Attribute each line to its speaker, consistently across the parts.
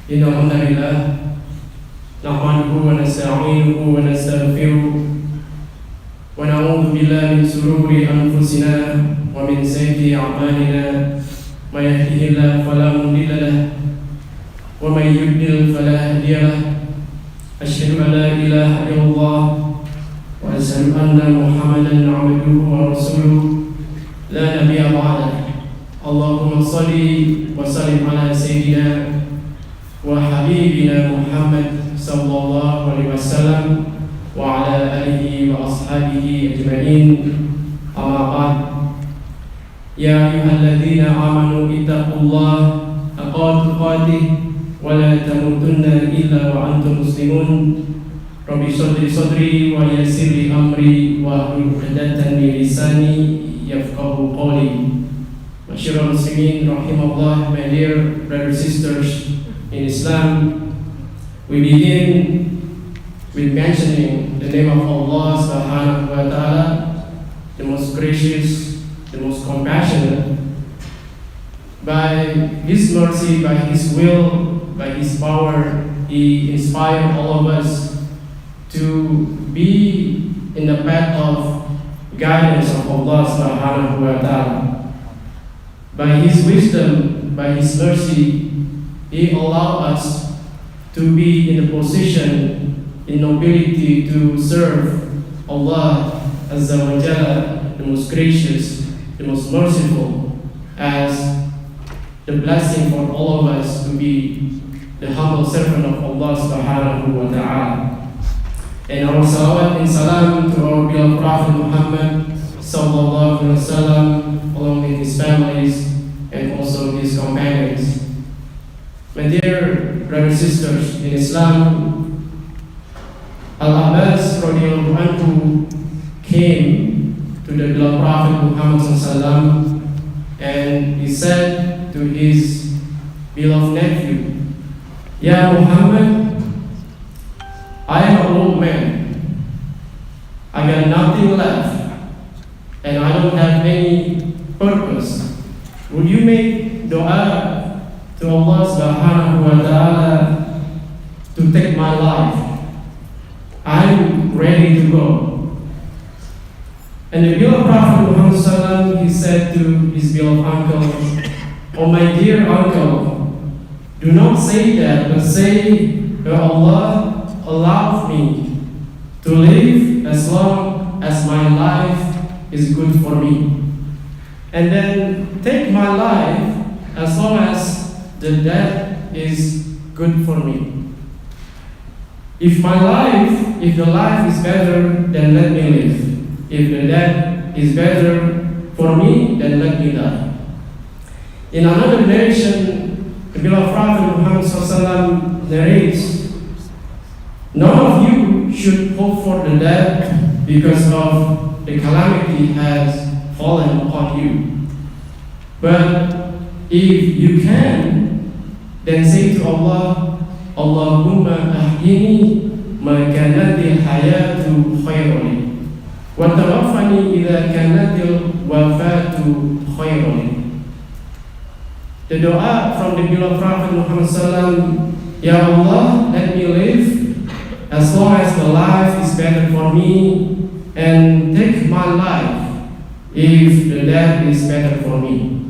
Speaker 1: إن الحمد لله نحمده ونستعينه ونستغفره ونعوذ بالله من شرور أنفسنا ومن سيئات أعمالنا من يهده الله فلا مضل له ومن يضلل فلا هادي له أشهد أن لا إله إلا الله وأشهد أن محمدا عبده ورسوله لا نبي بعده اللهم صل وسلم على سيدنا وحبيبنا محمد صلى الله عليه وسلم وعلى آله وأصحابه أجمعين أما بعد يا أيها الذين آمنوا اتقوا الله حق تقاته ولا تموتن إلا وأنتم مسلمون رب اشرح لي صدري ويسر لي أمري واحلل عقدة من لساني يفقهوا قولي Masyarul Muslimin rahimahullah, my dear brothers and sisters in Islam, we begin with mentioning the name of Allah subhanahu wa ta'ala, the most gracious, the most compassionate. By His mercy, by His will, by His power, He inspired all of us to be in the path of guidance of Allah subhanahu wa ta'ala. By His wisdom, by His mercy, He allowed us to be in the position, in nobility to serve Allah Azza wa Jalla, the most gracious, the most merciful, as the blessing for all of us to be the humble servant of Allah subhanahu wa ta'ala. And our salawat and salam to our beloved Prophet Muhammad sallallahu alaihi wasallam, along with his families and also his companions. My dear brothers and sisters in Islam, Al-Abbas radhiyallahu anhu came to the beloved Prophet Muhammad sallallahu alaihi wasallam, and he said to his beloved nephew, "Ya Muhammad, I am an old man. I got nothing left, and I don't have any purpose. Would you make dua to Allah subhanahu wa ta'ala to take my life? I'm ready to go." And the beloved Prophet Muhammad sallallahu alaihi wasallam, he said to his beloved uncle, "Oh my dear uncle, do not say that, but say, Allah allow me to live as long as my life is good for me. And then take my life as long as the death is good for me. If the life is better, then let me live. If the death is better for me, then let me die." In another narration, the beloved Prophet Muhammad SAW narrates, "None of you should hope for the death because of the calamity has fallen upon you. But if you can, then say to Allah, Allahumma ahyini ma kanatil hayatu khairani, wa tawaffani idha kanatil wafatu khairani." The dua from the beloved Prophet Muhammad SAW, "Ya Allah, let me live as long as the life is better for me, and take my life if the death is better for me."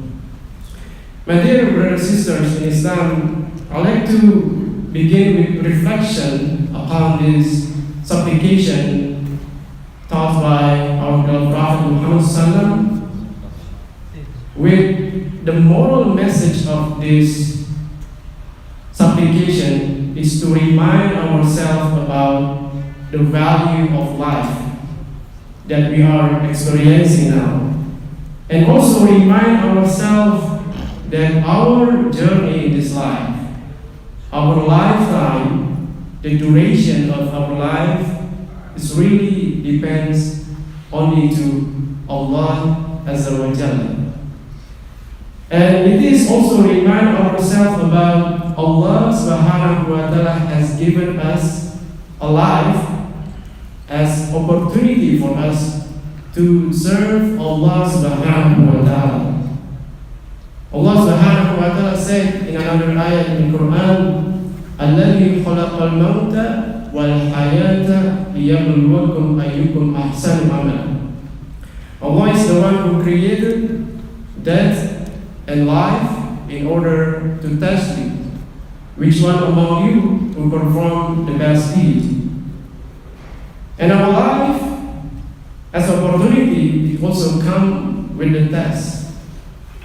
Speaker 1: My dear brothers and sisters in Islam, I'd like to begin with reflection upon this supplication taught by our beloved Prophet Muhammad SAW, with the moral message of this supplication is to remind ourselves about the value of life that we are experiencing now, and also remind ourselves that our journey in this life, our lifetime, the duration of our life, is really depends only to Allah Azza wa Jalla. And it is also remind ourselves about Allah subhanahu wa ta'ala has given us a life as opportunity for us to serve Allah subhanahu wa ta'ala. Allah subhanahu wa ta'ala said in another ayat in the Quran, "Alladhi khalaqal mauta wal hayata liyabluwakum ayyukum ahsanu amala." Allah is the one who created death and life in order to test you, which one among you will perform the best deed. And our life as opportunity, it also comes with the test.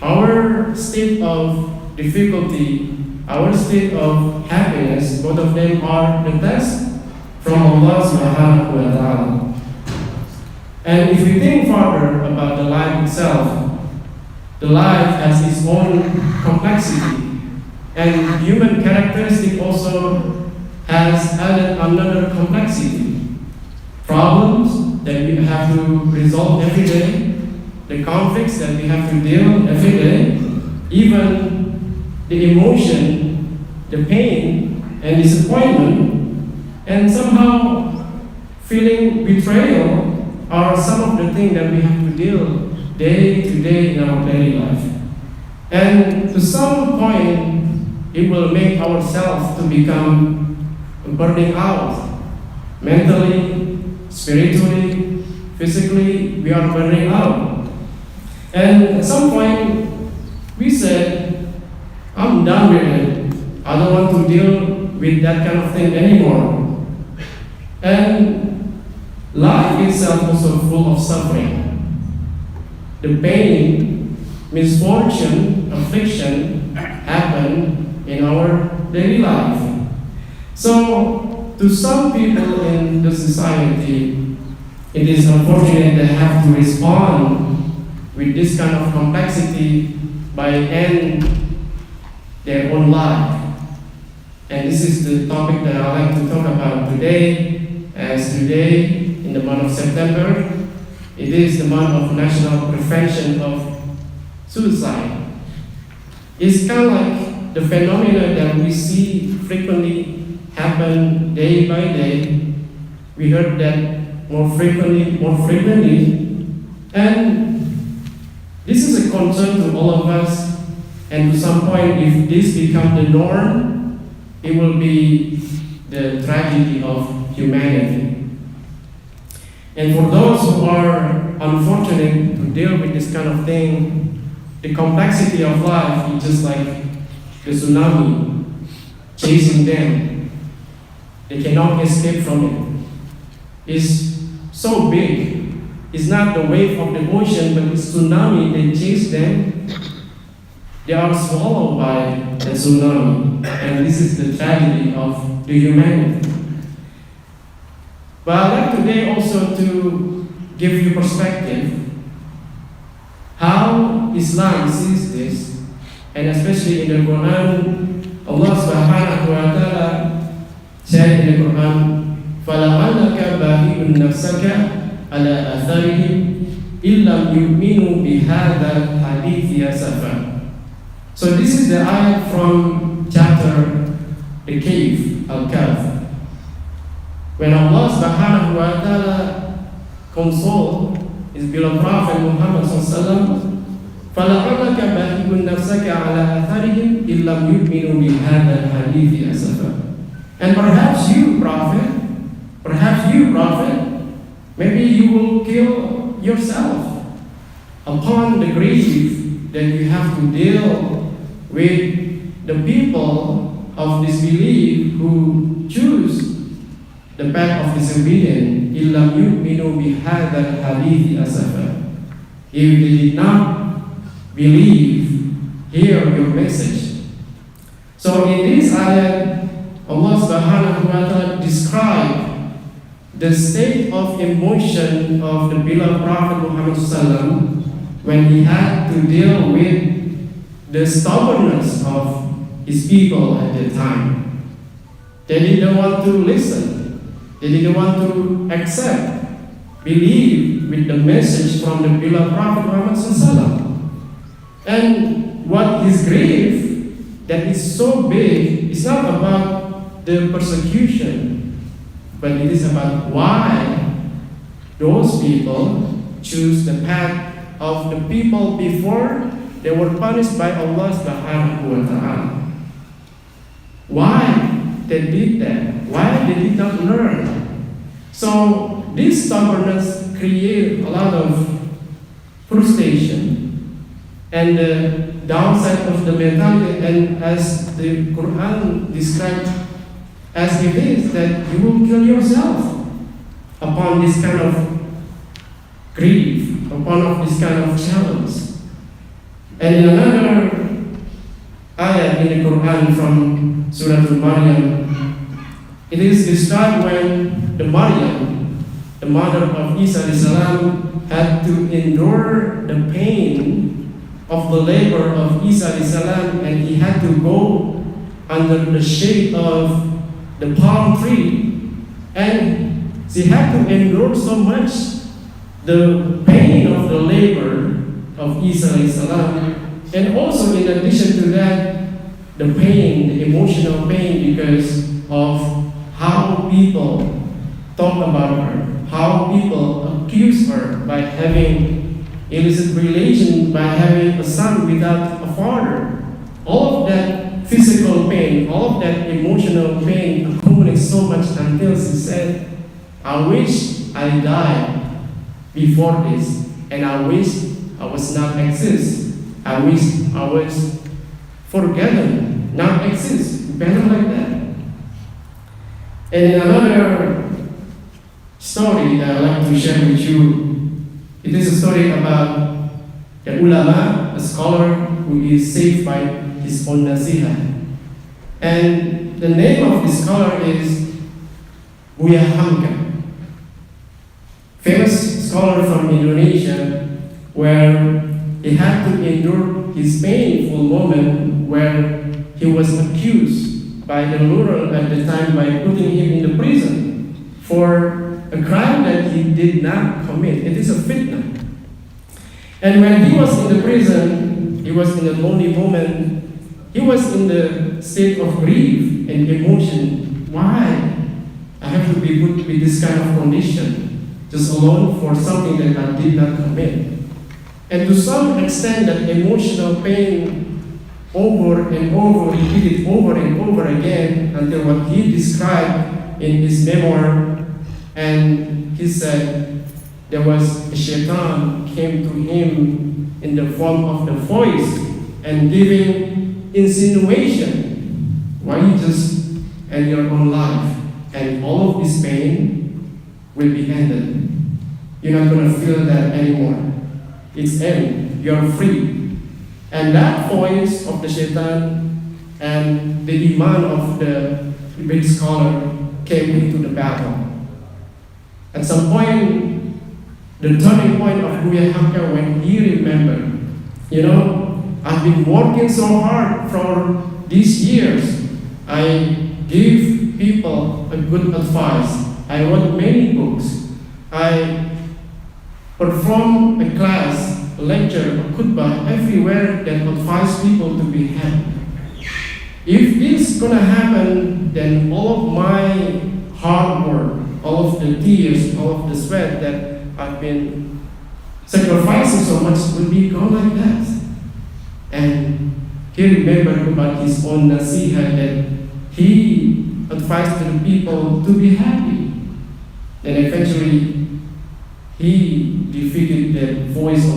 Speaker 1: Our state of difficulty, our state of happiness, both of them are the test from Allah subhanahu wa ta'ala. And if we think further about the life itself, the life has its own complexity, and human characteristic also has added another complexity. Problems that we have to resolve every day, the conflicts that we have to deal every day, even the emotion, the pain and disappointment, and somehow feeling betrayal are some of the things that we have to deal day to day in our daily life. And to some point, it will make ourselves to become burning out. Mentally, spiritually, physically, we are burning out. And at some point, we said, I'm done with it. I don't want to deal with that kind of thing anymore. And life itself is also full of suffering. The pain, misfortune, affliction happen in our daily life. So, to some people in the society, it is unfortunate they have to respond with this kind of complexity by end their own life. And this is the topic that I'd like to talk about today, as today, in the month of September, it is the month of National Prevention of Suicide. It's kind of like the phenomena that we see frequently happen day by day. We heard that more frequently, and this is a concern to all of us. And to some point, if this becomes the norm, it will be the tragedy of humanity. And for those who are unfortunate to deal with this kind of thing, the complexity of life is just like the tsunami chasing them. They cannot escape from it. It's so big. It's not the wave of the ocean, but it's tsunami that chase them. They are swallowed by the tsunami. And this is the tragedy of the humanity. But I'd like today also to give you perspective how Islam sees this, and especially in the Quran, Allah Subhanahu wa Ta'ala said in the Quran, فَلَعَلَّكَ بَاخِعٌ نَفْسَكَ عَلَى آثَارِهِمْ إِن لَّمْ يُؤْمِنُوا بِهَذَا الْحَدِيثِ أَسَفًا. So this is the ayat from chapter the cave, Al-Kahf. When Allah Subhanahu wa Ta'ala consoled His beloved Prophet Muhammad sallallahu فَلَعَلَّكَ بَاخِعٌ نَفْسَكَ عَلَى آثَارِهِمْ إِن لَّمْ يُؤْمِنُوا بِهَذَا الْحَدِيثِ أَسَفًا. And perhaps you, Prophet, maybe you will kill yourself upon the grief that you have to deal with the people of disbelief who choose the path of disobedience. إِلَّمْ يُؤْمِنُوا بِهَذَا الْحَدِيثِ أَسَفًا. If they did not believe, hear your message. So in this ayat, Allah Subhanahu wa Ta'ala described the state of emotion of the beloved Prophet Muhammad sallallahu when he had to deal with the stubbornness of his people at the time. They didn't want to listen. They didn't want to accept, believe with the message from the beloved Prophet Muhammad sallallahu. And what his grief that is so big is not about the persecution, but it is about why those people choose the path of the people before they were punished by Allah Subhanahu wa Ta'ala. Why they did that? Why they did not learn? So this stubbornness creates a lot of frustration and the downside of the mentality, and as the Quran described as it is, that you will kill yourself upon this kind of grief, upon this kind of challenge. And in another ayat in the Quran from Surah Al-Maryam, it is described when the Maryam, the mother of Isa alayhi salam, had to endure the pain of the labor of Isa alayhi salam, and he had to go under the shade of the palm tree, and she had to endure so much the pain of the labor of Isa alayhi salam, and also in addition to that, the pain, the emotional pain, because of how people talk about her, how people accuse her by having illicit relation, by having a son without a father. All of that physical pain, all of that emotional pain accumulates so much until she said, I wish I died before this, and I wish I was not exist. I wish I was forgotten, not exist. Better like that. And another story that I'd like to share with you, it is a story about the ulama, a scholar who is saved by his own nasiha. And the name of this scholar is Buya Hamka, famous scholar from Indonesia, where he had to endure his painful moment where he was accused by the ruler at the time by putting him in the prison for a crime that he did not commit. It is a fitna. And when he was in the prison, he was in a lonely moment. He was in the state of grief and emotion. Why? I have to be put with this kind of condition, just alone for something that I did not commit. And to some extent, that emotional pain over and over, repeated over and over again until what he described in his memoir. And he said there was a shaitan came to him in the form of the voice and giving insinuation. Why you just end your own life and all of this pain will be ended. You're not going to feel that anymore. It's end. You're free. And that voice of the shaitan and the iman of the big scholar came into the battle. At some point, the turning point of Buya Hamka, when he remembered, I've been working so hard for these years. I give people a good advice. I wrote many books. I perform a class, a lecture, a khotbah everywhere that advise people to be happy. If this is gonna happen, then all of my hard work, all of the tears, all of the sweat that I've been sacrificing so much will be gone like that. And he remembered about his own nasiha that he advised to the people to be happy. Then eventually he defeated the voice of